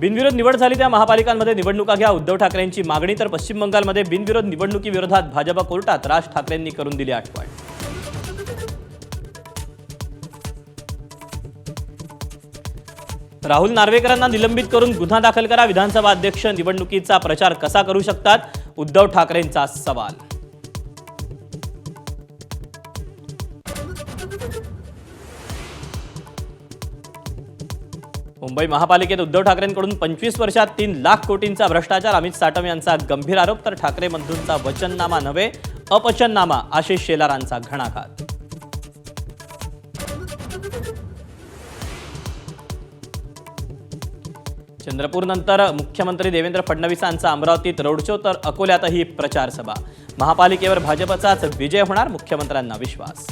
बिनविरोध निवड झाली त्या महापालिकांमध्ये निवडणुका घ्या, उद्धव ठाकरेंची मागणी. तर पश्चिम बंगालमध्ये बिनविरोध निवडणुकीविरोधात भाजप कोर्टात. राज ठाकरेंनी करून दिली आठवण. राहुल नार्वेकरांना निलंबित करून गुन्हा दाखल करा. विधानसभा अध्यक्ष निवडणुकीचा प्रचार कसा करू शकतात, उद्धव ठाकरेंचा सवाल. मुंबई महापालिकेत उद्धव ठाकरेंकडून 25 वर्षात 3 लाख कोटींचा भ्रष्टाचार. अमित साटम यांचा गंभीर आरोप. तर ठाकरे बंधूंचा वचननामा नव्हे अपचननामा. आशिष शेलारांचा घणाघात. चंद्रपूरनंतर मुख्यमंत्री देवेंद्र फडणवीसांचा अमरावतीत रोड शो. तर अकोल्यातही प्रचार सभा. महापालिकेवर भाजपचाच विजय होणार, मुख्यमंत्र्यांना विश्वास.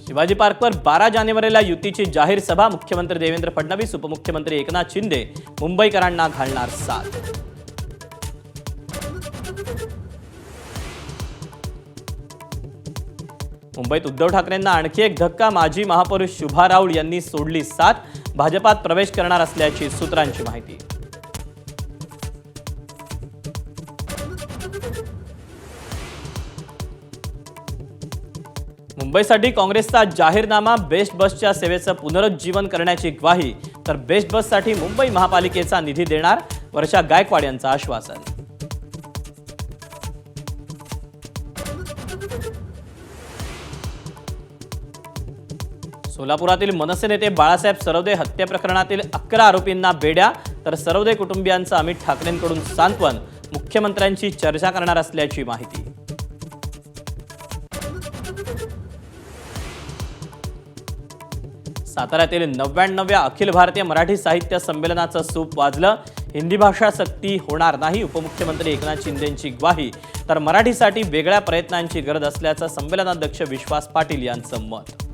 शिवाजी पार्कवर 12 जानेवारीला युतीची जाहीर सभा. मुख्यमंत्री देवेंद्र फडणवीस, उपमुख्यमंत्री एकनाथ शिंदे मुंबईकरांना घालणार साथ. मुंबईत उद्धव ठाकरेंना आणखी एक धक्का. माजी महापौर शुभा राऊळ यांनी सोडली साथ. भाजपात प्रवेश करणार असल्याची सूत्रांची माहिती. मुंबईसाठी काँग्रेसचा जाहीरनामा. बेस्ट बसच्या सेवेचं पुनरुज्जीवन करण्याची ग्वाही. तर बेस्ट बससाठी मुंबई महापालिकेचा निधी देणार, वर्षा गायकवाड यांचं आश्वासन. सोलापुरातील मनसे नेते बाळासाहेब सरवदे हत्या प्रकरणातील 11 आरोपींना बेड्या. तर सरवदे कुटुंबियांचं अमित ठाकरेंकडून सांत्वन. मुख्यमंत्र्यांची चर्चा करणार असल्याची माहिती. साताऱ्यातील 99व्या अखिल भारतीय मराठी साहित्य संमेलनाचं सूप वाजलं. हिंदी भाषा सक्ती होणार नाही, उपमुख्यमंत्री एकनाथ शिंदेंची ग्वाही. तर मराठीसाठी वेगळ्या प्रयत्नांची गरज असल्याचं संमेलनाध्यक्ष विश्वास पाटील यांचं मत.